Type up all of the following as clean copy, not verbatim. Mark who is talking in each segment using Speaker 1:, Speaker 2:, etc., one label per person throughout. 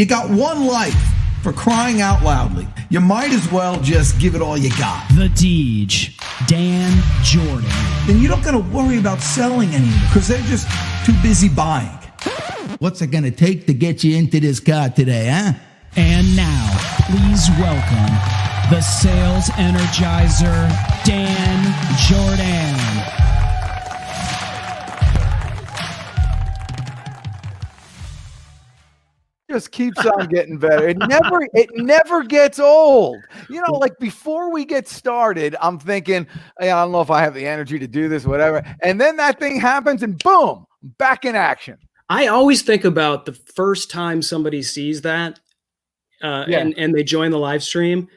Speaker 1: You got one life, for crying out loudly. You might as well just give it all you got.
Speaker 2: The Deej, Dan Jourdan.
Speaker 1: Then you don't got to worry about selling anything because they're just too busy buying.
Speaker 3: What's it going to take to get you into this car today, huh?
Speaker 2: And now, please welcome the Sales Energizer, Dan Jourdan.
Speaker 4: Just keeps on getting better. It never gets old. You know, like before we get started, I'm thinking, hey, I don't know if I have the energy to do this, whatever. And then that thing happens and boom, back in action.
Speaker 5: I always think about the first time somebody sees that and they join the live stream,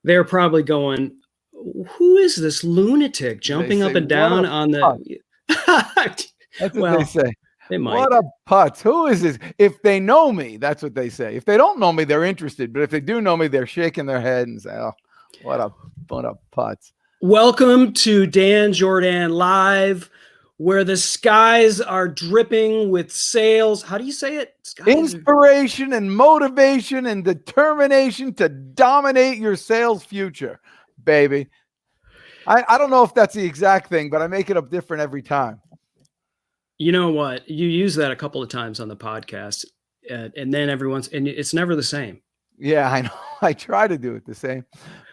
Speaker 5: they're probably going, who is this lunatic jumping up and down on the
Speaker 4: That's what they say.
Speaker 5: They might.
Speaker 4: What a putz. Who is this? If they know me, that's what they say. If they don't know me, they're interested. But if they do know me, they're shaking their head and say, oh, what a putz.
Speaker 5: Welcome to Dan Jourdan Live, where the skies are dripping with sales. How do you say it?
Speaker 4: Inspiration and motivation and determination to dominate your sales future, baby. I don't know if that's the exact thing, but I make it up different every time.
Speaker 5: You know what? You use that a couple of times on the podcast, and then and it's never the same.
Speaker 4: Yeah, I know. I try to do it the same,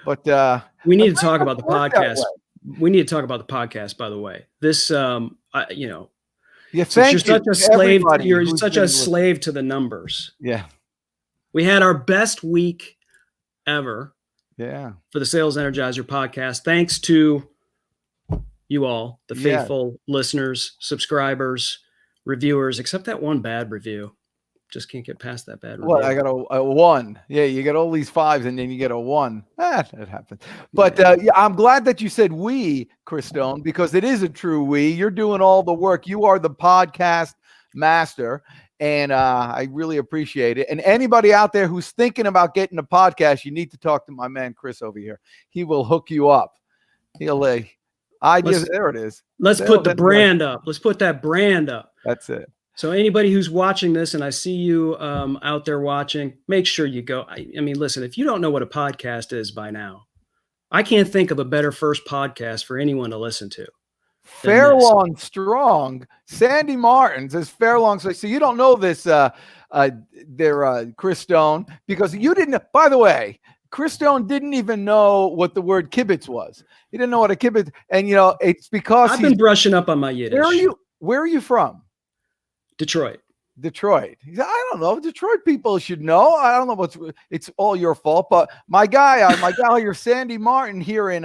Speaker 4: but
Speaker 5: we need to talk about the podcast. We need to talk about the podcast. By the way, this, you're such a slave. You're such a slave to the numbers.
Speaker 4: Yeah,
Speaker 5: we had our best week ever.
Speaker 4: Yeah,
Speaker 5: for the Sales Energizer podcast, thanks to you all, the faithful listeners, subscribers, reviewers, except that one bad review. Just can't get past that bad review.
Speaker 4: Well, I got a 1. Yeah, you get all these 5s and then you get a 1. That happens. But I'm glad that you said we, Chris Stone, because it is a true we. You're doing all the work. You are the podcast master, and I really appreciate it. And anybody out there who's thinking about getting a podcast, you need to talk to my man Chris over here. He will hook you up. He'll there it is.
Speaker 5: Let's put the brand up. Let's put that brand up.
Speaker 4: That's it.
Speaker 5: So anybody who's watching this, and I see you out there watching, make sure you go. I mean, listen, if you don't know what a podcast is by now, I can't think of a better first podcast for anyone to listen to.
Speaker 4: Fairlawn Strong. Sandy Martin says Fairlawn. So you don't know this, Chris Stone, because you didn't. By the way, Chris Stone didn't even know what the word kibitz was. He didn't know what a kibitz, and it's because
Speaker 5: I've been brushing up on my Yiddish.
Speaker 4: Where are you from?
Speaker 5: Detroit.
Speaker 4: He said, I don't know. Detroit people should know. I don't know it's all your fault. But my guy here, Sandy Martin here in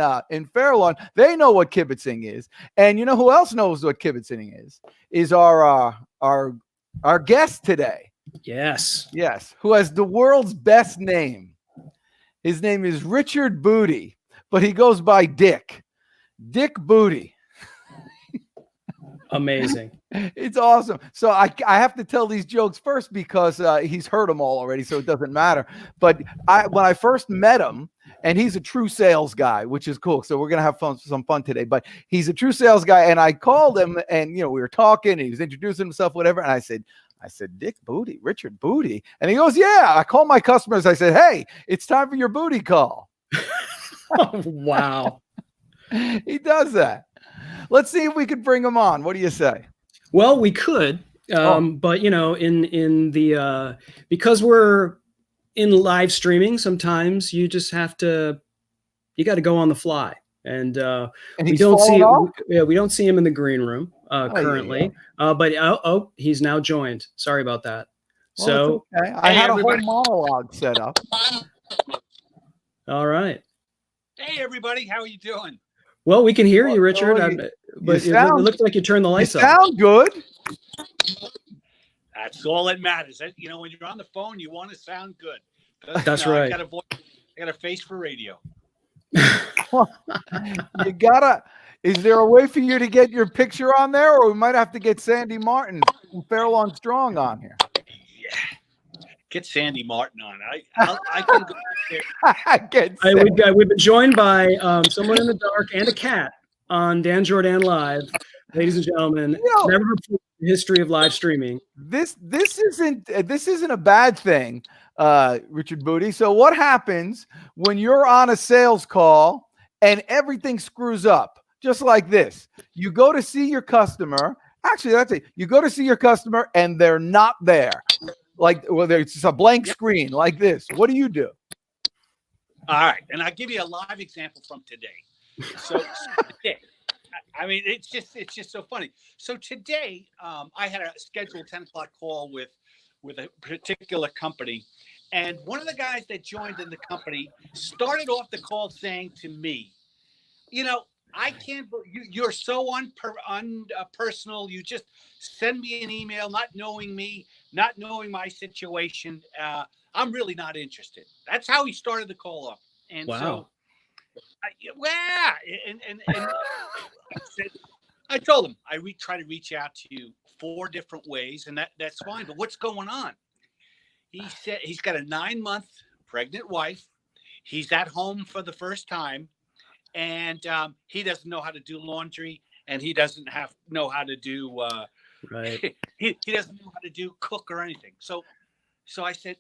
Speaker 4: Fairlawn, they know what kibitzing is. And you know who else knows what kibitzing is? Is our guest today.
Speaker 5: Yes.
Speaker 4: Who has the world's best name. His name is Richard Butti, but he goes by Dick Butti.
Speaker 5: Amazing.
Speaker 4: It's awesome. So I have to tell these jokes first because he's heard them all already, so it doesn't matter. But when I first met him, and he's a true sales guy, which is cool. So we're going to have some fun today. But he's a true sales guy, and I called him, and we were talking, and he was introducing himself, whatever, and I said, Dick Butti, Richard Butti. And he goes, yeah. I call my customers. I said, hey, it's time for your booty call.
Speaker 5: Oh, wow.
Speaker 4: He does that. Let's see if we could bring him on. What do you say?
Speaker 5: Well, we could, but because we're in live streaming, sometimes you just got to go on the we don't see him in the green room currently. But he's now joined. Sorry about that.
Speaker 4: Well,
Speaker 5: so
Speaker 4: okay. I had everybody. A whole monologue set up.
Speaker 5: All right.
Speaker 6: Hey everybody, how are you doing?
Speaker 5: Well, we can hear you, Richard. But it looks like you turned the lights
Speaker 4: off. Sound good.
Speaker 6: That's all that matters. When you're on the phone, you want to sound good.
Speaker 5: That's right.
Speaker 6: I got a face for radio.
Speaker 4: You gotta. Is there a way for you to get your picture on there, or we might have to get Sandy Martin from Fairlawn Strong on here?
Speaker 6: Yeah. Get Sandy Martin on. I can go
Speaker 5: there. We've been joined by someone in the dark and a cat on Dan Jourdan Live. Ladies and gentlemen,
Speaker 4: You know,
Speaker 5: never before in the history of live streaming.
Speaker 4: this isn't a bad thing, Richard Butti. So what happens when you're on a sales call and everything screws up? Just like this, you go to see your customer. Actually, that's it. You go to see your customer and they're not there. Like, well, it's just a blank screen like this. What do you do?
Speaker 6: All right, and I'll give you a live example from today. So today, I mean, it's just so funny. So today, I had a scheduled 10 o'clock call with a particular company, and one of the guys that joined in the company started off the call saying to me, you know, I can't believe you're so unpersonal. You just send me an email, not knowing me, not knowing my situation. I'm really not interested. That's how he started the call off. And
Speaker 5: Wow.
Speaker 6: I told him I try to reach out to you 4 different ways, and that's fine. But what's going on? He said he's got a 9-month pregnant wife. He's at home for the first time. And he doesn't know how to do laundry, and he doesn't know how to do
Speaker 5: Right.
Speaker 6: he doesn't know how to do cook or anything. So I said,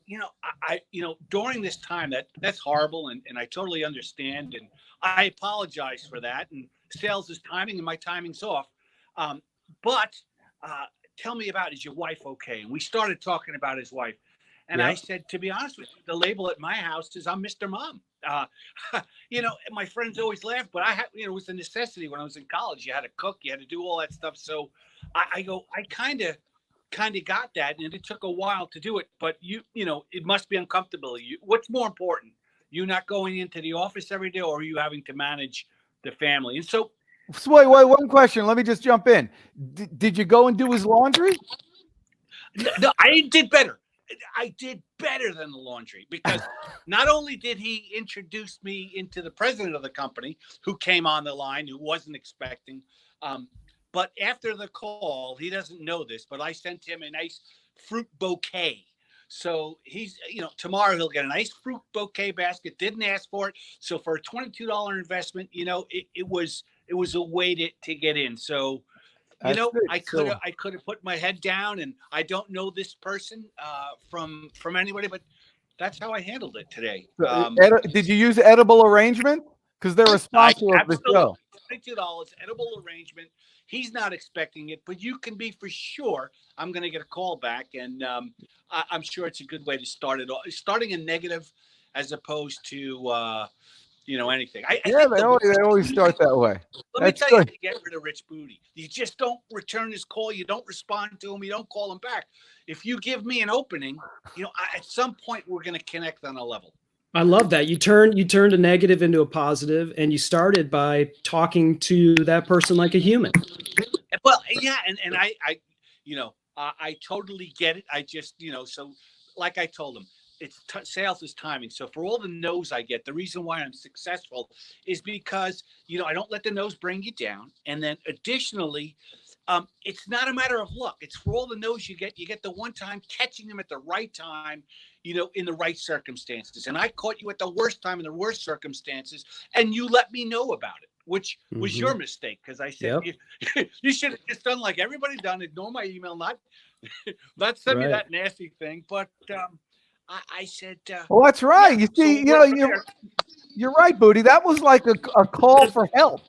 Speaker 6: I during this time that's horrible, and I totally understand, and I apologize for that. And sales is timing, and my timing's off. But tell me about, is your wife okay? And we started talking about his wife. And I said, to be honest with you, the label at my house is I'm Mr. Mom. My friends always laugh, but it was a necessity when I was in college. You had to cook, you had to do all that stuff. So I kind of got that, and it took a while to do it. But it must be uncomfortable. What's more important? You not going into the office every day, or are you having to manage the family? And so
Speaker 4: Wait, one question. Let me just jump in. Did you go and do his laundry?
Speaker 6: No, I did better. I did better than the laundry, because not only did he introduce me into the president of the company, who came on the line, who wasn't expecting, but after the call, he doesn't know this, but I sent him a nice fruit bouquet. So he's, tomorrow he'll get a nice fruit bouquet basket. Didn't ask for it. So for a $22 investment, it was a way to get in. So I could have put my head down, and I don't know this person from anybody, but that's how I handled it today.
Speaker 4: Did you use edible arrangement? Because they're a sponsor of the show.
Speaker 6: $22 edible arrangement. He's not expecting it, but you can be for sure. I'm going to get a call back, and I'm sure it's a good way to start it off. Starting a negative as opposed to anything. They
Speaker 4: always start that way.
Speaker 6: Let me tell you how to get rid of Rich Butti. You just don't return his call. You don't respond to him. You don't call him back. If you give me an opening, at some point we're going to connect on a level.
Speaker 5: I love that. You turned a negative into a positive, and you started by talking to that person like a human.
Speaker 6: Well, yeah, and I totally get it. I just, so like I told him, sales is timing. So for all the no's I get, the reason why I'm successful is because, I don't let the no's bring you down. And then additionally, it's not a matter of luck. It's for all the no's you get the one time, catching them at the right time, in the right circumstances. And I caught you at the worst time in the worst circumstances, and you let me know about it, which was your mistake. Because I said, you should have just done like everybody done, ignore my email, not send me that nasty thing. But, I said,
Speaker 4: well, that's right. You see, you're right, Butti. That was like a call for help.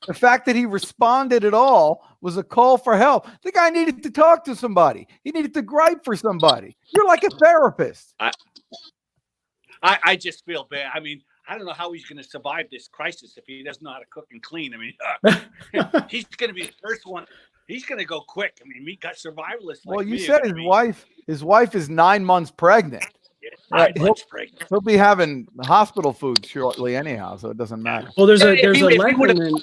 Speaker 4: The fact that he responded at all was a call for help. The guy needed to talk to somebody. He needed to gripe for somebody. You're like a therapist.
Speaker 6: I just feel bad. I mean, I don't know how he's going to survive this crisis if he doesn't know how to cook and clean. I mean, he's going to be the first one. He's going to go quick. I mean, we got survivalists.
Speaker 4: Well, you said his wife is 9 months pregnant.
Speaker 6: Right,
Speaker 4: he'll be having hospital food shortly anyhow, so it doesn't matter.
Speaker 5: Well, there's a lesson in,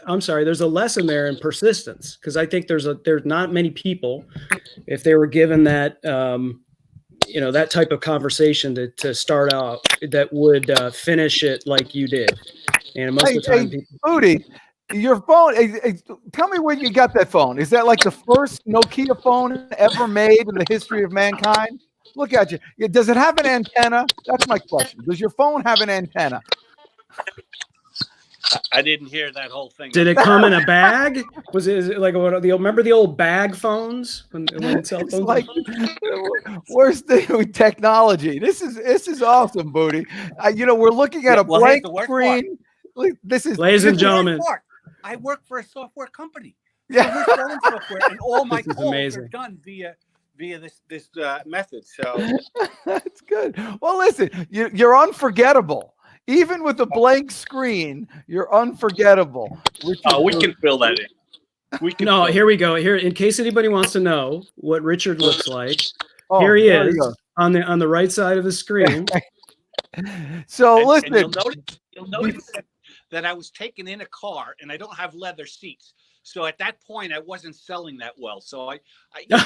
Speaker 5: I'm sorry, there's a lesson there in persistence, because I think there's not many people, if they were given that that type of conversation to start out, that would finish it like you did. And most of the time,
Speaker 4: Butti, your phone. Tell me where you got that phone. Is that like the first Nokia phone ever made in the history of mankind? Look at you. Does it have an antenna? That's my question. Does your phone have an antenna?
Speaker 6: I didn't hear that whole thing.
Speaker 5: Did it come in a bag? Is it like remember the old bag phones when cell
Speaker 4: It's
Speaker 5: phones?
Speaker 4: like worst thing with technology. This is awesome, Butti. We're looking at a
Speaker 6: Well, here's
Speaker 4: blank
Speaker 6: the worst part.
Speaker 4: screen. This is
Speaker 5: Ladies and
Speaker 6: Here's the worst
Speaker 5: gentlemen.
Speaker 6: part. I work for a software company.
Speaker 4: Yeah.
Speaker 6: So we're selling software, and all my
Speaker 5: This is
Speaker 6: calls
Speaker 5: amazing.
Speaker 6: are done via this method. So
Speaker 4: That's good. Well, listen, you're unforgettable. Even with a blank screen, you're unforgettable.
Speaker 6: we can fill that in. We can.
Speaker 5: No,
Speaker 6: fill
Speaker 5: here we go. Here, in case anybody wants to know what Richard looks like,
Speaker 4: Oh,
Speaker 5: here he
Speaker 4: there you
Speaker 5: is
Speaker 4: go.
Speaker 5: on the right side of the screen.
Speaker 4: So
Speaker 6: And
Speaker 4: listen,
Speaker 6: you'll notice that I was taken in a car, and I don't have leather seats. So at that point, I wasn't selling that well. So I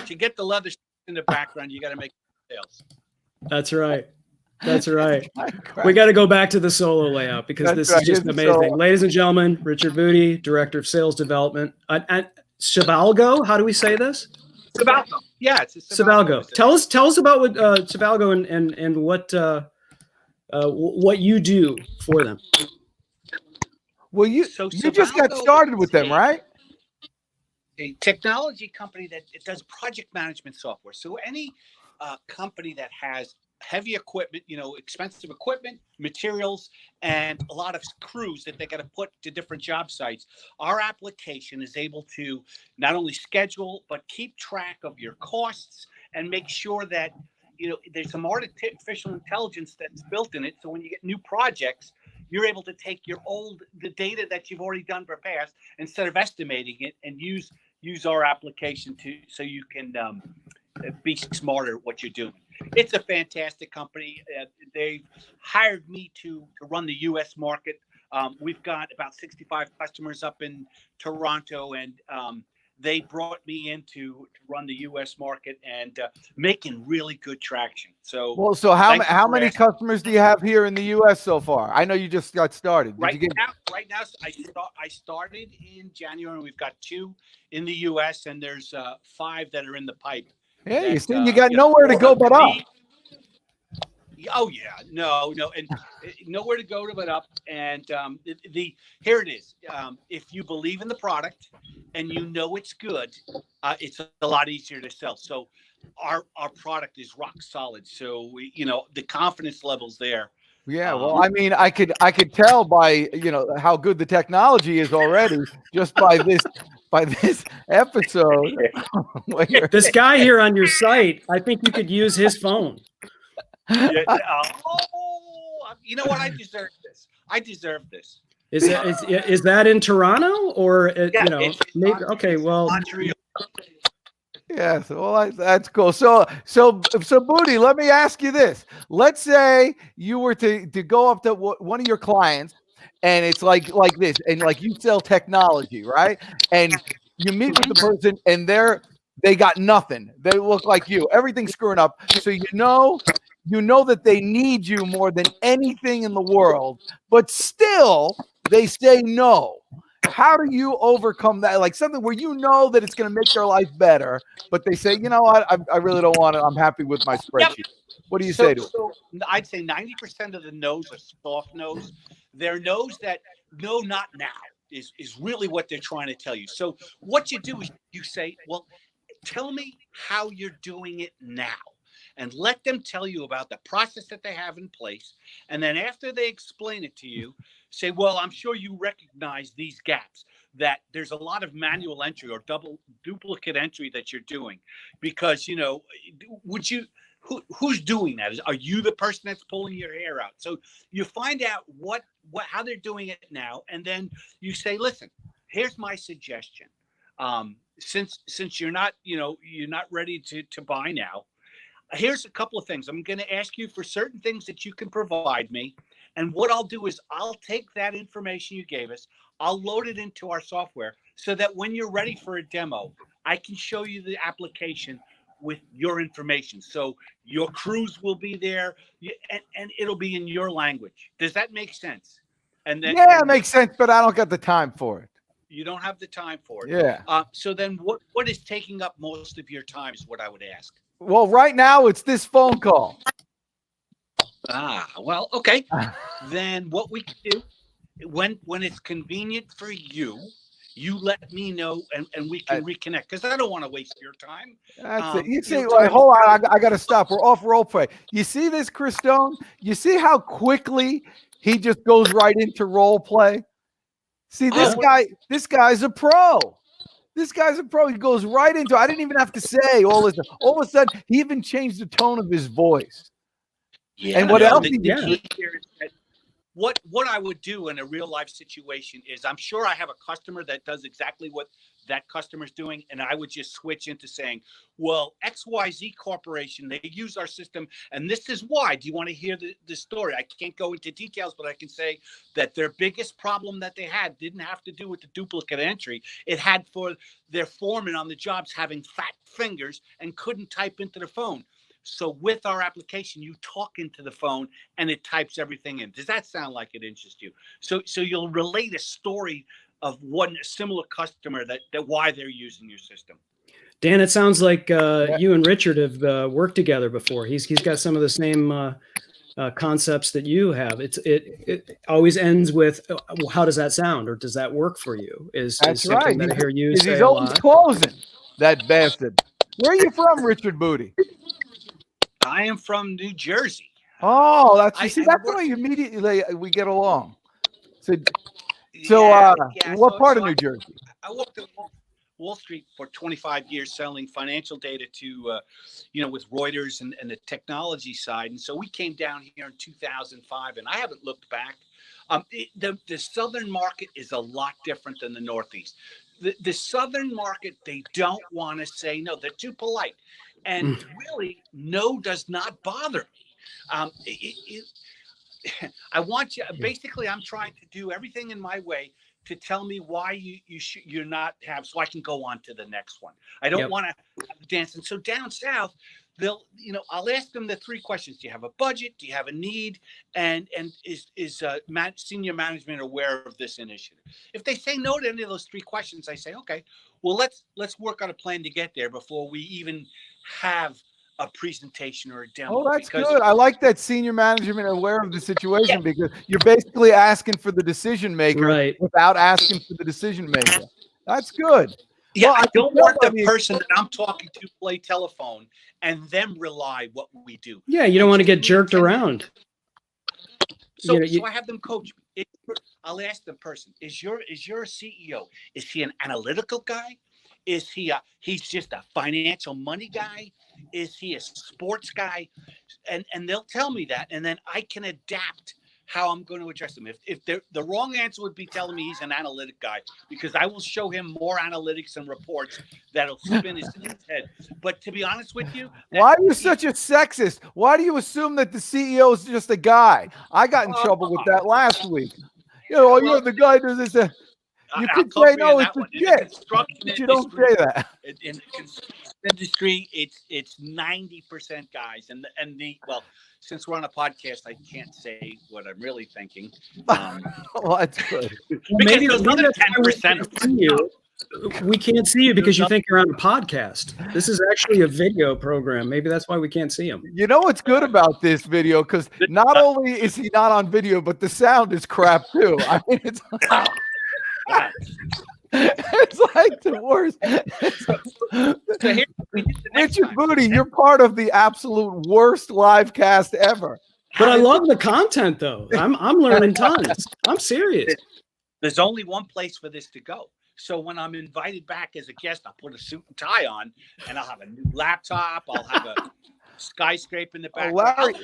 Speaker 6: to get the leather seats in the background, you got to make sales.
Speaker 5: That's right. That's right. We got to go back to the solo layout because
Speaker 4: That's
Speaker 5: this
Speaker 4: right.
Speaker 5: is just
Speaker 4: Here's the
Speaker 5: amazing.
Speaker 4: solo.
Speaker 5: Ladies and gentlemen, Richard Butti, Director of Sales Development at Civalgo. How do we say this?
Speaker 6: Civalgo. Yeah, it's a
Speaker 5: Civalgo. Tell us about what Civalgo and what you do for them.
Speaker 4: well, you just got
Speaker 6: Civalgo
Speaker 4: started with
Speaker 6: is
Speaker 4: them, right?
Speaker 6: a technology company that it does project management software. So any company that has heavy equipment, expensive equipment, materials, and a lot of crews that they got to put to different job sites, our application is able to not only schedule but keep track of your costs and make sure that there's some artificial intelligence that's built in it. So when you get new projects, you're able to take the data that you've already done for past, instead of estimating it, and use our application so you can be smarter at what you're doing. It's a fantastic company. They've hired me to run the U.S. market. We've got about 65 customers up in Toronto, and they brought me in to run the U.S. market and making really good traction. So,
Speaker 4: how many customers do you have here in the U.S. so far? I know you just got started.
Speaker 6: Right now, I started in January, and we've got 2 in the U.S. and there's 5 that are in the pipe.
Speaker 4: Yeah, you see, you got nowhere to go but up.
Speaker 6: Oh yeah, no, and nowhere to go but up. And here it is. If you believe in the product and it's good, it's a lot easier to sell. So our product is rock solid. So the confidence levels there.
Speaker 4: Yeah, well, I mean, I could tell by how good the technology is already just by this episode.
Speaker 5: This guy here on your site, I think you could use his phone.
Speaker 6: Yeah, you know what? I deserve this.
Speaker 5: Is that in Toronto or maybe? Okay, well,
Speaker 6: Montreal.
Speaker 4: Yes, well, that's cool. So Butti, let me ask you this. Let's say you were to go up to one of your clients, and it's like this, and like you sell technology, right? And you meet with the person, and they got nothing. They look like you. Everything's screwing up. So you know that they need you more than anything in the world, but still they say no. How do you overcome that? Like something where that it's going to make their life better, but they say, I really don't want it. I'm happy with my spreadsheet. Yep. What do you say to them?
Speaker 6: So I'd say 90% of the no's are soft no's. They're no's that no, not now is really what they're trying to tell you. So what you do is you say, well, tell me how you're doing it now. And let them tell you about the process that they have in place. And then after they explain it to you, say, well, I'm sure you recognize these gaps, that there's a lot of manual entry or duplicate entry that you're doing. Because, who's doing that? Are you the person that's pulling your hair out? So you find out how they're doing it now. And then you say, listen, here's my suggestion. Since you're not ready to buy now, here's a couple of things. I'm going to ask you for certain things that you can provide me. And what I'll do is I'll take that information you gave us, I'll load it into our software so that when you're ready for a demo, I can show you the application with your information. So your crews will be there and it'll be in your language. Does that make sense? And then
Speaker 4: it makes sense, but I don't got the time for it.
Speaker 6: You don't have the time for it.
Speaker 4: Yeah.
Speaker 6: So then what is taking up most of your time is what I would ask.
Speaker 4: Well, right now it's this phone call.
Speaker 6: Well, okay. Then what we can do when it's convenient for you, you let me know and we can reconnect, because I don't want to waste your time.
Speaker 4: That's it. You see, wait, hold on. I got to stop. We're off role play. You see this, Chris Stone? You see how quickly he just goes right into role play? See, this guy's a pro. This guy's a pro. He goes right into, I didn't even have to say all this. All of a sudden, he even changed the tone of his voice.
Speaker 6: Yeah.
Speaker 4: And what else?
Speaker 6: The key here is that what I would do in a real life situation is, I'm sure I have a customer that does exactly what that customer's doing, and I would just switch into saying, well, XYZ Corporation, they use our system, and this is why. Do you want to hear the story? I can't go into details, but I can say that their biggest problem that they had didn't have to do with the duplicate entry. It had for their foreman on the jobs having fat fingers and couldn't type into the phone. So with our application, you talk into the phone and it types everything in. Does that sound like it interests you? So you'll relate a story of one similar customer that why they're using your system.
Speaker 5: Dan, it sounds like you and Richard have worked together before. He's got some of the same concepts that you have. It always ends with, how does that sound, or does that work for you?
Speaker 4: That's right.
Speaker 5: That I hear you say
Speaker 4: he's
Speaker 5: a
Speaker 4: always
Speaker 5: lot.
Speaker 4: closing, that bastard. Where are you from, Richard Butti?
Speaker 6: I am from New Jersey.
Speaker 4: Oh, that's why you immediately we get along. What part of New Jersey?
Speaker 6: I worked at Wall Street for 25 years selling financial data to, with Reuters and the technology side. And so we came down here in 2005, and I haven't looked back. The Southern market is a lot different than the Northeast. The Southern market, they don't want to say no. They're too polite. And really, no does not bother me. I want you, basically, I'm trying to do everything in my way to tell me why you're not have, so I can go on to the next one. I don't want to dance. And so down south, I'll ask them the three questions. Do you have a budget? Do you have a need? And is senior management aware of this initiative? If they say no to any of those three questions, I say, okay, well, let's work on a plan to get there before we even have a presentation or a demo.
Speaker 4: Oh, that's good. I like that senior management aware of the situation, because you're basically asking for the decision maker without asking for the decision maker. That's good.
Speaker 6: Yeah, well, I don't want the person that I'm talking to play telephone and them rely what we do.
Speaker 5: Yeah, you don't want to get jerked around.
Speaker 6: So I have them coach me. I'll ask the person, is your CEO, is he an analytical guy? Is he's just a financial money guy? Is he a sports guy? And they'll tell me that, and then I can adapt how I'm going to address them. If the wrong answer would be telling me he's an analytic guy, because I will show him more analytics and reports that'll spin his head. But to be honest with you,
Speaker 4: why are you such a sexist? Why do you assume that the CEO is just a guy? I got in trouble with that last week. You're the guy who does this. You could say no, it's legit, but you don't say that.
Speaker 6: In the construction industry, it's 90% guys, and since we're on a podcast, I can't say what I'm really thinking.
Speaker 4: Well, that's good.
Speaker 5: Maybe
Speaker 6: there's another 10%.
Speaker 5: We can't see you because you think you're on a podcast. This is actually a video program. Maybe that's why we can't see him.
Speaker 4: You know what's good about this video? Because not only is he not on video, but the sound is crap too. I mean, it's like the worst. Richard Butti, you're part of the absolute worst live cast ever.
Speaker 5: But I love the content, though. I'm learning tons. I'm serious.
Speaker 6: There's only one place for this to go. So when I'm invited back as a guest, I'll put a suit and tie on, and I'll have a new laptop. I'll have a skyscraper in the back. Larry,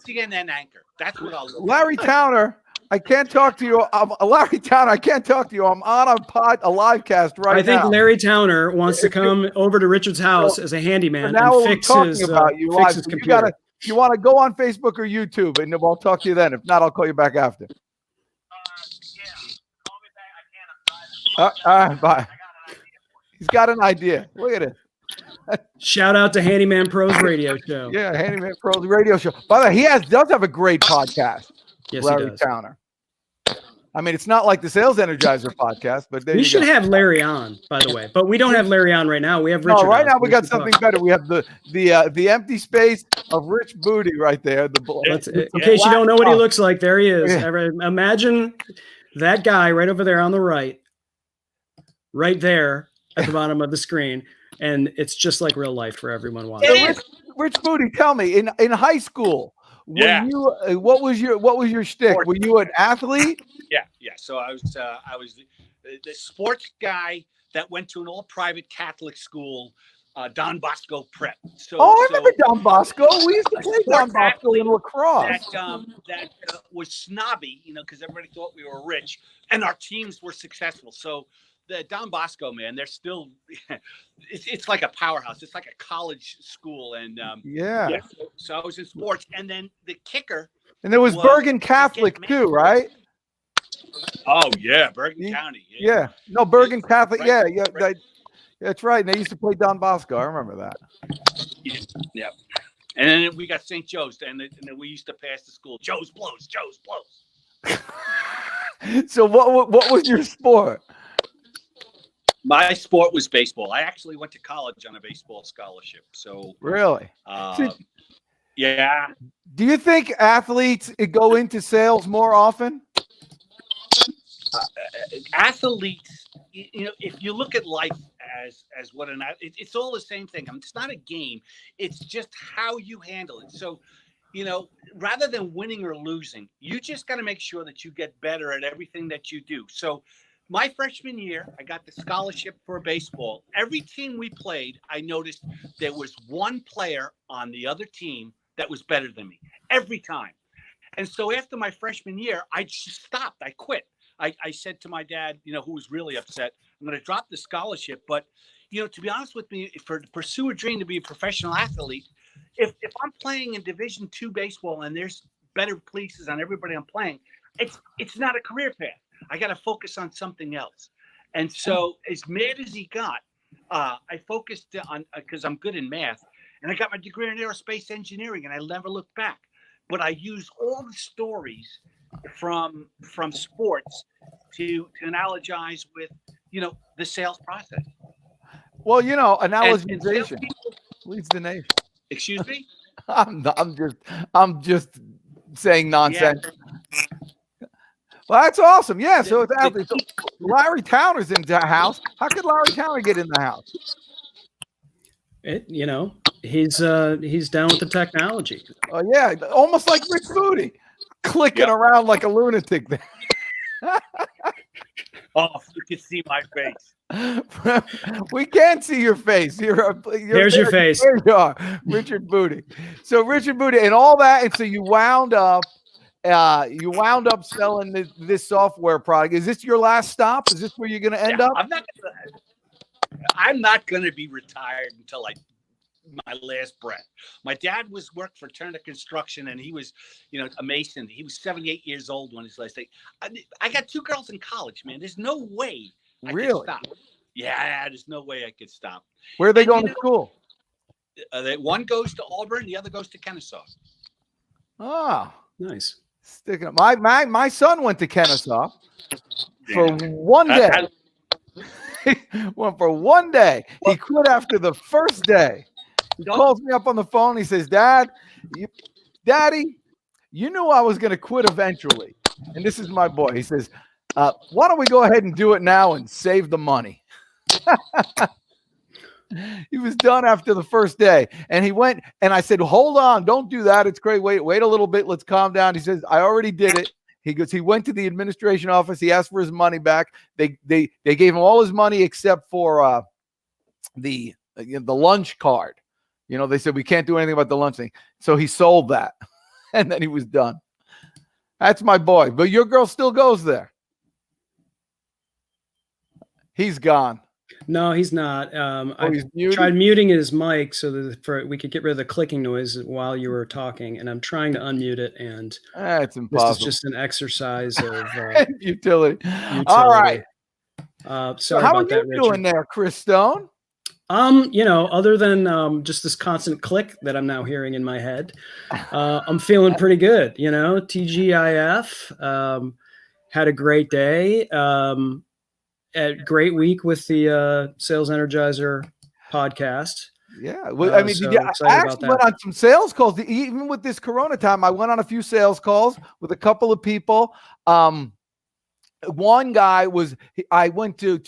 Speaker 6: CNN anchor. That's what I'll do.
Speaker 4: Larry Towner, I can't talk to you. Larry Towner, I can't talk to you. I'm on a live cast right now.
Speaker 5: I think Larry Towner wants to come over to Richard's house as a handyman and fix his computer.
Speaker 4: You want to go on Facebook or YouTube, and I'll talk to you then. If not, I'll call you back after. All right, bye. He's got an idea. Look at it.
Speaker 5: Shout out to Handyman Pros Radio Show.
Speaker 4: Yeah, Handyman Pros Radio Show. By the way, he does have a great podcast.
Speaker 5: Yes,
Speaker 4: Larry
Speaker 5: he does.
Speaker 4: Towner. I mean, it's not like the Sales Energizer podcast, but
Speaker 5: we should have Larry on, by the way. But we don't have Larry on right now. We have Richard.
Speaker 4: No, right now we got something better. We have the empty space of Rich Booty right there.
Speaker 5: In case you don't know what he looks like, there he is. Yeah. Imagine that guy right over there on the right there at the bottom of the screen. And it's just like real life for everyone watching.
Speaker 4: So Rich Butti, tell me, in high school, were you what was your shtick? Were you an athlete?
Speaker 6: Yeah. So I was the sports guy that went to an all private Catholic school, Don Bosco Prep.
Speaker 4: I remember Don Bosco. We used to play Don Bosco in lacrosse.
Speaker 6: That was snobby, because everybody thought we were rich, and our teams were successful. So the Don Bosco, man, they're still it's like a powerhouse. It's like a college school, and so I was in sports, and then the kicker.
Speaker 4: And there was Bergen Catholic too, right?
Speaker 6: Oh yeah, Bergen County.
Speaker 4: Yeah. No, Bergen Catholic. Right. Yeah. That's right. And they used to play Don Bosco. I remember that.
Speaker 6: Yeah. And then we got St. Joe's, and then we used to pass the school. Joe's blows.
Speaker 4: So what was your sport?
Speaker 6: My sport was baseball. I actually went to college on a baseball scholarship. So
Speaker 4: really,
Speaker 6: yeah.
Speaker 4: Do you think athletes go into sales more often?
Speaker 6: Athletes, if you look at life as what it's all the same thing. It's not a game. It's just how you handle it. So, rather than winning or losing, you just got to make sure that you get better at everything that you do. So my freshman year, I got the scholarship for baseball. Every team we played, I noticed there was one player on the other team that was better than me every time. And so after my freshman year, I just stopped. I quit. I said to my dad, who was really upset, I'm going to drop the scholarship. But, to be honest with me, to pursue a dream to be a professional athlete, if I'm playing in Division II baseball and there's better places on everybody I'm playing, it's not a career path. I got to focus on something else. And so as mad as he got, I focused on, because I'm good in math, and I got my degree in aerospace engineering, and I never looked back. But I use all the stories from sports to analogize with, the sales process.
Speaker 4: Well, analogization leads the nation.
Speaker 6: Excuse me?
Speaker 4: I'm just saying nonsense. Yeah. Well, that's awesome. Yeah. So it's athletes. So Larry Towner's in the house. How could Larry Towner get in the house?
Speaker 5: He's down with the technology.
Speaker 4: Oh yeah, almost like Rich Butti, clicking around like a lunatic there.
Speaker 6: Oh, you can see my face.
Speaker 4: We can't see your face.
Speaker 5: There's your face.
Speaker 4: There you are, Richard Butti. So Richard Butti and all that, and so you wound up selling this software product. Is this your last stop? Is this where you're going to end up?
Speaker 6: I'm not going to be retired until my last breath. My dad worked for Turner Construction, and he was, a mason. He was 78 years old when his last day. I got 2 girls in college, man. There's no way I could stop. Yeah, there's no way I could stop.
Speaker 4: Where are they going to school?
Speaker 6: One goes to Auburn, the other goes to Kennesaw.
Speaker 4: Oh,
Speaker 5: nice.
Speaker 4: Sticking up. My son went to Kennesaw for one day. Well, for one day. He quit after the first day. He calls me up on the phone. He says, Daddy, you knew I was going to quit eventually. And this is my boy. He says, why don't we go ahead and do it now and save the money? He was done after the first day. And he went, and I said, hold on, don't do that. It's great. Wait a little bit. Let's calm down. He says, I already did it. He went to the administration office. He asked for his money back. They gave him all his money except for the lunch card. They said, we can't do anything about the lunch thing. So he sold that. And then he was done. That's my boy. But your girl still goes there. He's gone.
Speaker 5: No, he's not.
Speaker 4: I
Speaker 5: tried muting his mic so that we could get rid of the clicking noise while you were talking, and I'm trying to unmute it, and
Speaker 4: it's impossible.
Speaker 5: This is just an exercise of
Speaker 4: utility. All right.
Speaker 5: Sorry
Speaker 4: how
Speaker 5: about that,
Speaker 4: are you doing there, Chris Stone?
Speaker 5: Other than just this constant click that I'm now hearing in my head, I'm feeling pretty good. TGIF, had a great day. A great week with the Sales Energizer podcast.
Speaker 4: Yeah. Well, I actually went on some sales calls. Even with this Corona time, I went on a few sales calls with a couple of people. one guy was, I went to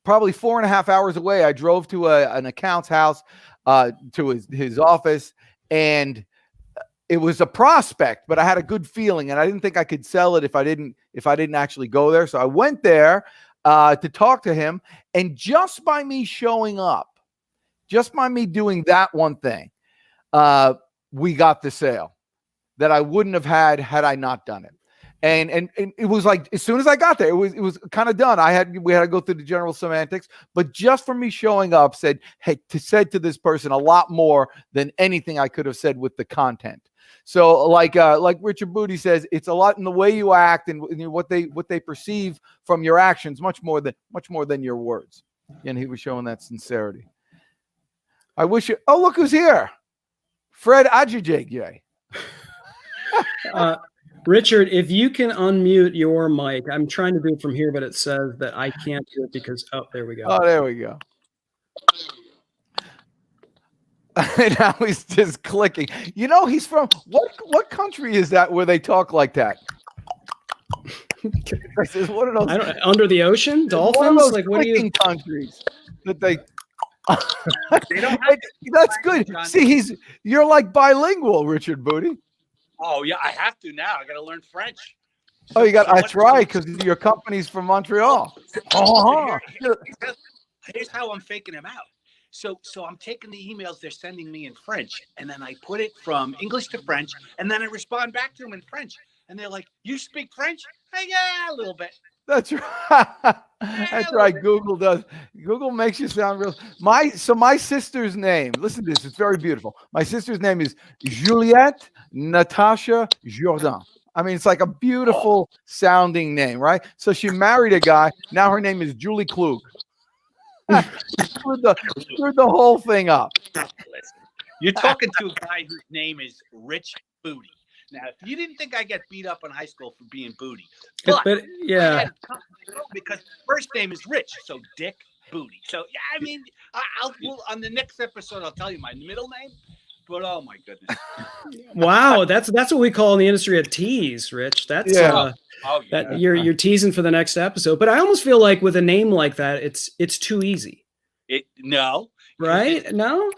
Speaker 4: probably 4.5 hours away. I drove to an account's house, to his office, and it was a prospect, but I had a good feeling, and I didn't think I could sell it if I didn't actually go there. So I went there to talk to him, and just by me showing up, just by me doing that one thing, we got the sale that I wouldn't have had I not done it. And it was like, as soon as I got there, it was kind of done. We had to go through the general semantics, but just for me showing up said to this person a lot more than anything I could have said with the content. So like Richard Butti says, it's a lot in the way you act and what they perceive from your actions, much more than your words. And he was showing that sincerity. I wish oh, look who's here. Fred Ajijay.
Speaker 5: Richard, if you can unmute your mic, I'm trying to do it from here, but it says that I can't do it because, oh, there we go.
Speaker 4: Oh, there we go. Now he's just clicking. You know, he's from what country is that where they talk like that? This is one of those,
Speaker 5: I don't, under the ocean, dolphins. Like what are you?
Speaker 4: Countries that they. That's good. See, you're like bilingual, Richard Butti.
Speaker 6: Oh yeah, I have to now. I got to learn French.
Speaker 4: Oh, you got. That's right, because your company's from Montreal.
Speaker 6: Here's how I'm faking them out. So I'm taking the emails they're sending me in French, and then I put it from English to French, and then I respond back to them in French, and they're like, "You speak French?" Yeah, a little bit.
Speaker 4: That's right. That's right. Google does. Google makes you sound real. My sister's name. Listen to this. It's very beautiful. My sister's name is Juliette Natasha Jourdan. I mean, it's like a beautiful sounding name, right? So she married a guy. Now her name is Julie Klug. Screwed the whole thing up.
Speaker 6: Listen, you're talking to a guy whose name is Rich Booty. Now, if you didn't think I get beat up in high school for being booty, but yeah, because first name is Rich, so Dick Booty. So yeah, I mean, I'll on the next episode I'll tell you my middle name. But oh my goodness!
Speaker 5: Wow, that's what we call in the industry a tease, Rich. That's that you're teasing for the next episode. But I almost feel like with a name like that, it's too easy.
Speaker 6: No,
Speaker 5: right? No,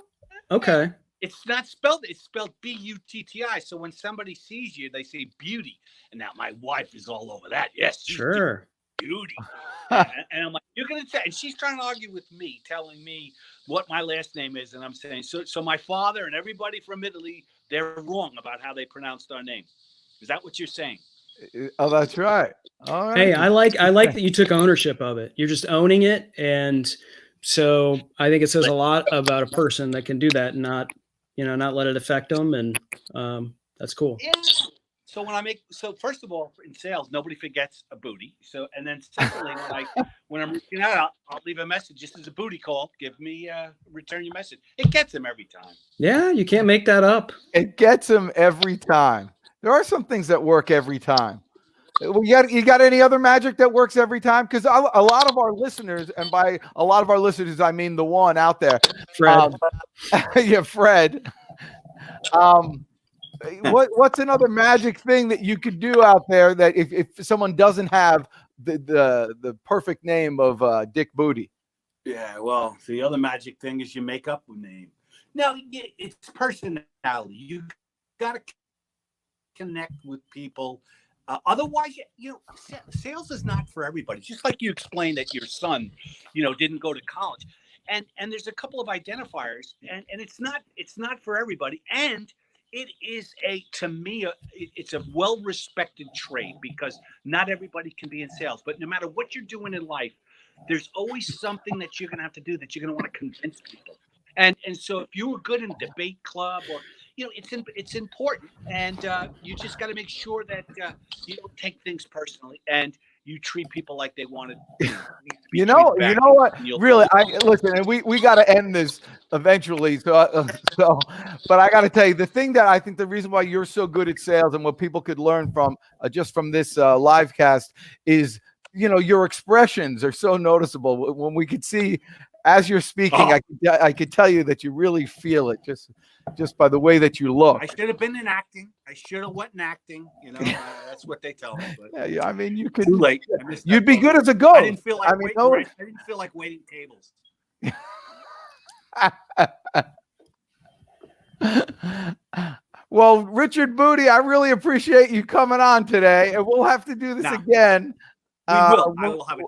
Speaker 5: okay.
Speaker 6: It's not spelled. It's spelled B-U-T-T-I. So when somebody sees you, they say beauty. And now my wife is all over that. Yes,
Speaker 5: sure,
Speaker 6: beauty. And I'm like, you're gonna say, and she's trying to argue with me, telling me what my last name is, and I'm saying, so my father and everybody from Italy, they're wrong about how they pronounced our name. Is that what you're saying?
Speaker 4: Oh, that's right. All right.
Speaker 5: Hey, I like that you took ownership of it. You're just owning it, and so I think it says a lot about a person that can do that, and not let it affect them, and that's cool.
Speaker 6: Yeah. So first of all, in sales, nobody forgets a booty. So, and then secondly, when I'm reaching out, I'll leave a message. This is a booty call. Give me, return your message. It gets them every time.
Speaker 5: Yeah, you can't make that up.
Speaker 4: It gets them every time. There are some things that work every time. You got any other magic that works every time? Because a lot of our listeners, and by a lot of our listeners, I mean the one out there,
Speaker 5: Fred.
Speaker 4: Yeah, Fred. What's another magic thing that you could do out there that if someone doesn't have the perfect name of Dick Booty?
Speaker 6: Yeah, well, the other magic thing is you make up a name. No, it's personality. You got to connect with people. Otherwise, sales is not for everybody. Just like you explained that your son, didn't go to college, and there's a couple of identifiers, and it's not for everybody. And it is to me, it's a well-respected trade because not everybody can be in sales. But no matter what you're doing in life, there's always something that you're going to have to do that you're going to want to convince people. And so if you were good in debate club or it's important, and you just got to make sure that you don't take things personally and you treat people like they wanted. You know
Speaker 4: what? Really, listen, and we got to end this eventually. So, but I got to tell you, the thing that I think the reason why you're so good at sales and what people could learn from just from this live cast is, your expressions are so noticeable. When we could see as you're speaking, I could tell you that you really feel it just by the way that you look.
Speaker 6: I should have been in acting. I should have went in acting. That's what they tell me. But
Speaker 4: Yeah, I mean, you could.
Speaker 6: too late.
Speaker 4: You'd be good as a ghost.
Speaker 6: I didn't feel like I didn't feel like waiting tables.
Speaker 4: Well, Richard Butti, I really appreciate you coming on today, and we'll have to do this again.
Speaker 6: We will. I will have a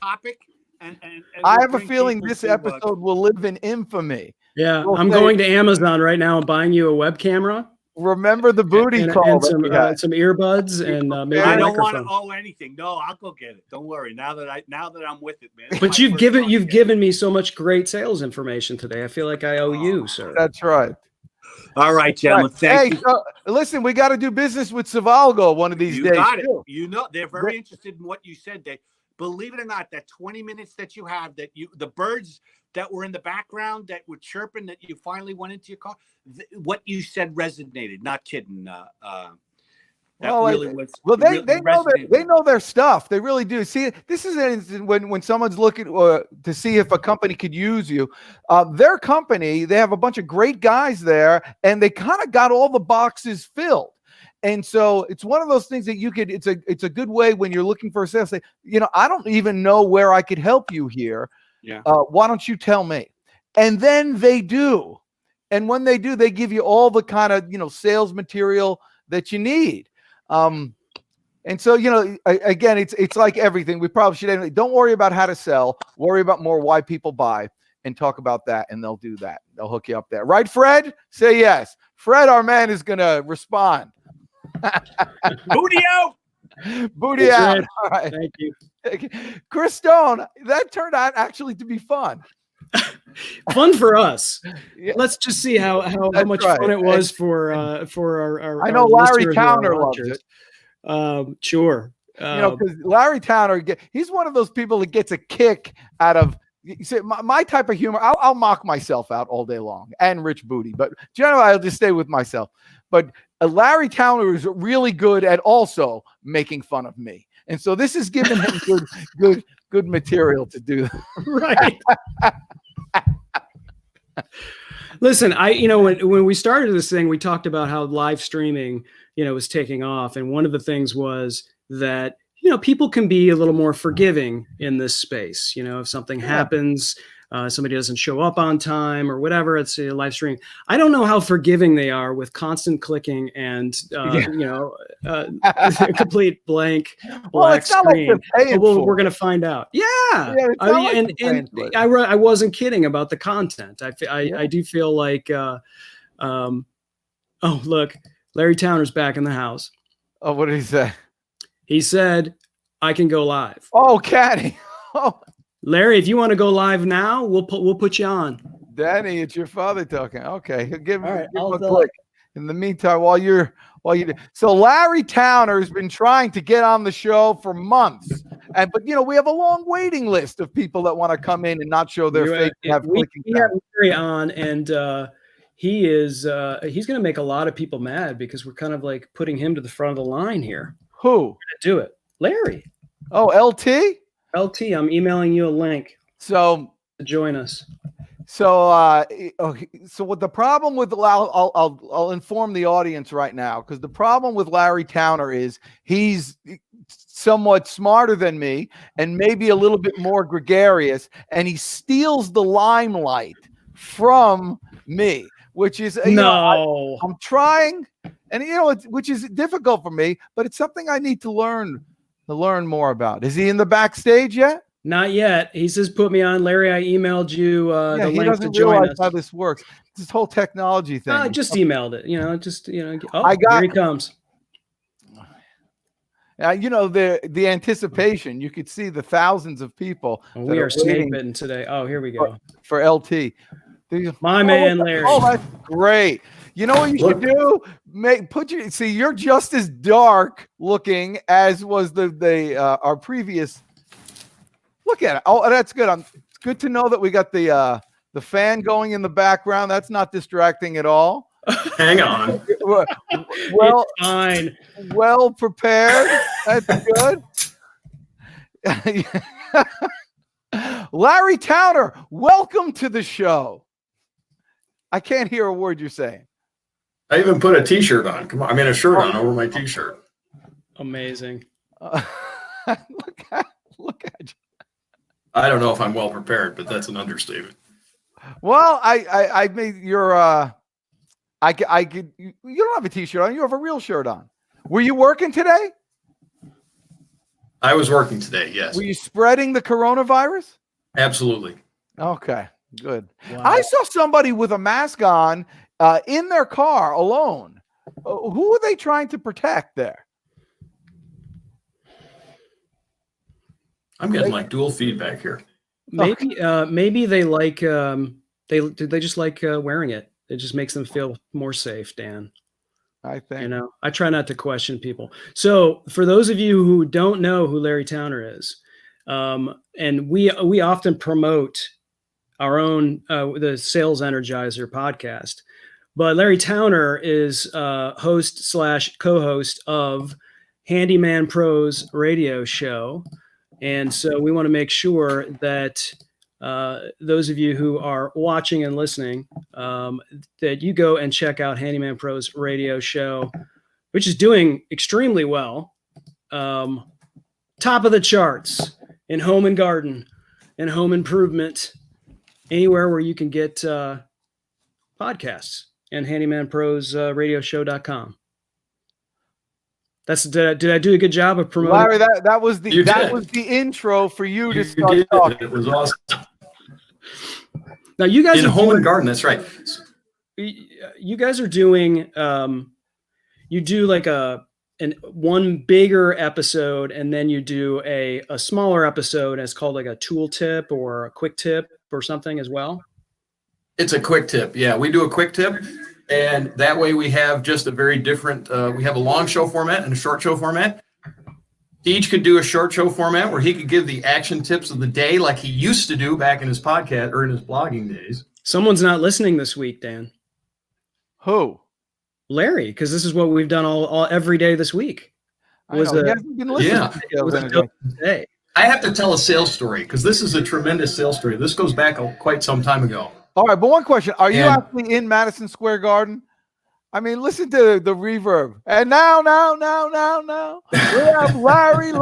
Speaker 6: topic. And
Speaker 4: I have a feeling this episode will live in infamy.
Speaker 5: Yeah, I'm going to Amazon right now and buying you a web camera.
Speaker 4: Remember the booty call
Speaker 5: and some earbuds and maybe
Speaker 6: I
Speaker 5: a
Speaker 6: don't
Speaker 5: microphone.
Speaker 6: want to owe anything. No, I'll go get it. Don't worry. Now that I'm with it, man.
Speaker 5: But you've given me so much great sales information today. I feel like I owe you, sir.
Speaker 4: That's right.
Speaker 6: All right, gentlemen. Thank you.
Speaker 4: Listen, we got to do business with Civalgo one of these days.
Speaker 6: You got it.
Speaker 4: Too.
Speaker 6: They're very interested in what you said. Believe it or not, that 20 minutes that you have, the birds that were in the background that were chirping, that you finally went into your car, what you said resonated. Not kidding. They know their stuff. They really do. See, this is when someone's looking to see if a company could use you. Their company, they have a bunch of great guys there, and they kind of got all the boxes filled. And so it's one of those things that it's a good way when you're looking for a sales. Say, I don't even know where I could help you here. Yeah.
Speaker 4: Why don't you tell me? And then they do. And when they do, they give you all the kind of, sales material that you need. And so, again, it's like everything. We probably should. Don't worry about how to sell. Worry about more why people buy, and talk about that. And they'll do that. They'll hook you up there. Right, Fred? Say yes. Fred, our man, is going to respond.
Speaker 6: Booty out.
Speaker 4: Booty out.
Speaker 5: Fred.
Speaker 4: All right.
Speaker 5: Thank you.
Speaker 4: Chris Stone, that turned out actually to be fun.
Speaker 5: Fun for us.
Speaker 4: Yeah.
Speaker 5: Let's just see how much fun it was for our.
Speaker 4: I know Larry Towner loves it.
Speaker 5: Sure.
Speaker 4: Because Larry Towner, he's one of those people that gets a kick out of. You see, my type of humor. I'll mock myself out all day long, and Rich Butti, but generally I'll just stay with myself. But Larry Towner is really good at also making fun of me, and so this is giving him good material to do.
Speaker 5: Right. Listen, when we started this thing, we talked about how live streaming, was taking off, and one of the things was that people can be a little more forgiving in this space. If something happens, somebody doesn't show up on time or whatever, it's a live stream. I don't know how forgiving they are with constant clicking and, a complete black screen. Like we're going to find out. Yeah. I wasn't kidding about the content. I do feel like, look, Larry Towner's back in the house.
Speaker 4: Oh, what did he say?
Speaker 5: He said, I can go live.
Speaker 4: Oh, Caddy. Oh.
Speaker 5: Larry, if you want to go live now, we'll put you on.
Speaker 4: Danny, it's your father talking. Okay. Give him a
Speaker 5: click.
Speaker 4: click. In the meantime, while you do. So Larry Towner has been trying to get on the show for months. But we have a long waiting list of people that want to come in and not show their face.
Speaker 5: We have Larry on, and he's going to make a lot of people mad because we're kind of like putting him to the front of the line here.
Speaker 4: Who?
Speaker 5: We're gonna do it. Larry.
Speaker 4: Oh, LT?
Speaker 5: LT, I'm emailing you a link.
Speaker 4: So
Speaker 5: to join us.
Speaker 4: So what the problem with I'll inform the audience right now, because the problem with Larry Towner is he's somewhat smarter than me and maybe a little bit more gregarious, and he steals the limelight from me, which is I'm trying. And which is difficult for me, but it's something I need to learn more about. Is he in the backstage yet?
Speaker 5: Not yet. He says, "Put me on, Larry. I emailed you the
Speaker 4: he
Speaker 5: link
Speaker 4: doesn't
Speaker 5: to join
Speaker 4: realize
Speaker 5: us."
Speaker 4: how this works. This whole technology thing.
Speaker 5: I just emailed it. Here he comes.
Speaker 4: The anticipation. You could see the thousands of people.
Speaker 5: We are snake bitten today. Oh, here we go.
Speaker 4: For LT.
Speaker 5: My man, Larry.
Speaker 4: Oh, that's great. You know what you should do? You're just as dark looking as was our previous. Look at it. Oh, that's good. It's good to know that we got the fan going in the background. That's not distracting at all.
Speaker 5: Hang on.
Speaker 4: Well,
Speaker 5: it's fine.
Speaker 4: Well prepared. That's good. Larry Towner, welcome to the show. I can't hear a word you're saying.
Speaker 7: I even put a t-shirt on. Come on. I mean, a shirt on over my t-shirt.
Speaker 5: Amazing.
Speaker 4: Look at you.
Speaker 7: I don't know if I'm well prepared, but that's an understatement.
Speaker 4: Well, I made your I could you don't have a t-shirt on, you have a real shirt on. Were you working today?
Speaker 7: I was working today, yes.
Speaker 4: Were you spreading the coronavirus?
Speaker 7: Absolutely.
Speaker 4: Okay, good.
Speaker 5: Wow.
Speaker 4: I saw somebody with a mask on in their car alone. Who are they trying to protect there?
Speaker 7: I'm getting like dual feedback here.
Speaker 5: Maybe they like they just like wearing it. It just makes them feel more safe, Dan.
Speaker 4: I think.
Speaker 5: You know, I try not to question people. So for those of you who don't know who Larry Towner is, and we often promote our own the Sales Energizer podcast, but Larry Towner is host / co-host of Handyman Pros radio show. And so we want to make sure that those of you who are watching and listening, that you go and check out Handyman Pros radio show, which is doing extremely well. Top of the charts in home and garden and home improvement, anywhere where you can get podcasts, and handymanprosradioshow.com. Did I do a good job of promoting?
Speaker 4: Larry, that was the intro for you to start talking.
Speaker 7: It was awesome.
Speaker 5: Now you guys
Speaker 7: in
Speaker 5: are
Speaker 7: home and garden. That's right.
Speaker 5: You guys are doing you do like one bigger episode, and then you do a smaller episode, and it's called like a tool tip or a quick tip or something as well.
Speaker 7: It's a quick tip. Yeah, we do a quick tip. And that way we have just a very different, we have a long show format and a short show format. Each could do a short show format where he could give the action tips of the day like he used to do back in his podcast or in his blogging days.
Speaker 5: Someone's not listening this week, Dan.
Speaker 4: Who?
Speaker 5: Larry, because this is what we've done all every day this week.
Speaker 4: He hasn't been listening to
Speaker 5: day.
Speaker 7: I have to tell a sales story because this is a tremendous sales story. This goes back quite some time ago.
Speaker 4: All right, but one question. Are you actually in Madison Square Garden? I mean, listen to the reverb. And now. We have Larry,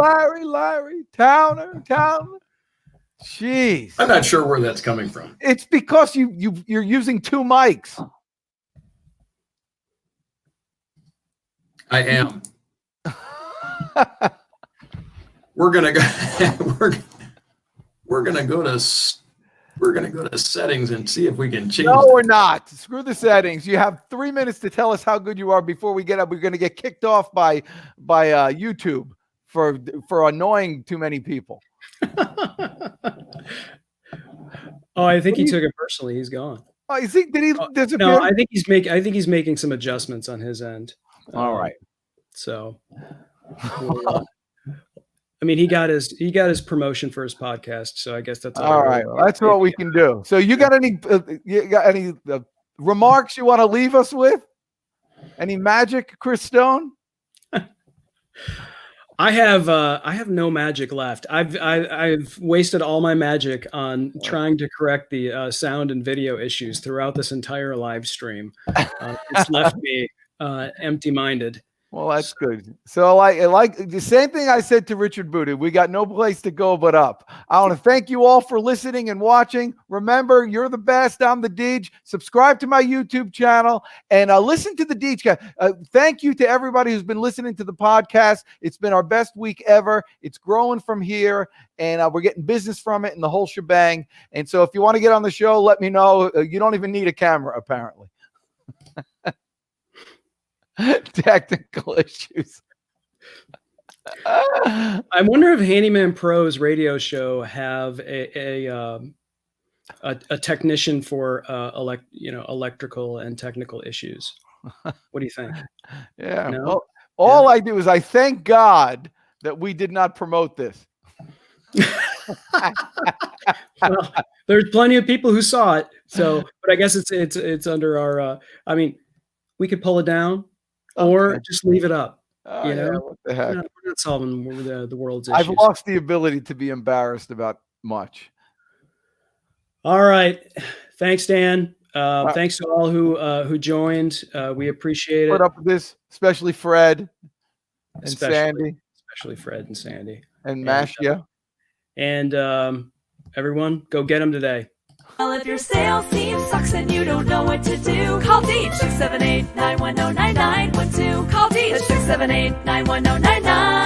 Speaker 4: Towner. Jeez.
Speaker 7: I'm not sure where that's coming from.
Speaker 4: It's because you're using two mics.
Speaker 7: I am. We're gonna go to settings and see if we can change.
Speaker 4: No, we're not. Screw the settings. You have 3 minutes to tell us how good you are before we get up. We're going to get kicked off by YouTube for annoying too many people.
Speaker 5: Oh, I think he took it personally. He's gone.
Speaker 4: Oh, you think did he disappear?
Speaker 5: No, I think he's making some adjustments on his end.
Speaker 4: All right.
Speaker 5: So, I mean, he got his promotion for his podcast, so I guess that's
Speaker 4: all right. Well, that's what we can do. So, you got any remarks you want to leave us with? Any magic, Chris Stone?
Speaker 5: I have no magic left. I've wasted all my magic on trying to correct the sound and video issues throughout this entire live stream. It's left me empty-minded.
Speaker 4: Well, that's good. So I like the same thing I said to Richard Butti. We got no place to go but up. I want to thank you all for listening and watching. Remember, you're the best. I'm the Deej. Subscribe to my YouTube channel and listen to the Deej. Thank you to everybody who's been listening to the podcast. It's been our best week ever. It's growing from here, and we're getting business from it and the whole shebang. And so if you want to get on the show, let me know. You don't even need a camera, apparently. Technical issues.
Speaker 5: I wonder if Handyman Pros radio show have a technician for electrical and technical issues. What do you think?
Speaker 4: Yeah.
Speaker 5: No?
Speaker 4: Well, all I do is I thank God that we did not promote this.
Speaker 5: Well, there's plenty of people who saw it. So, but I guess it's under our. I mean, we could pull it down. Or just leave it up.
Speaker 4: What the heck?
Speaker 5: We're not solving the world's issues.
Speaker 4: I've lost the ability to be embarrassed about much.
Speaker 5: All right. Thanks, Dan. Thanks to all who joined. We appreciate it.
Speaker 4: Put up with this, especially Fred and Sandy.
Speaker 5: Especially Fred and Sandy.
Speaker 4: And Mashia.
Speaker 5: And everyone, go get them today.
Speaker 8: Well, if your sales team sucks and you don't know what to do, call Deej 678-910-9912. Call Deej 678-910-9912.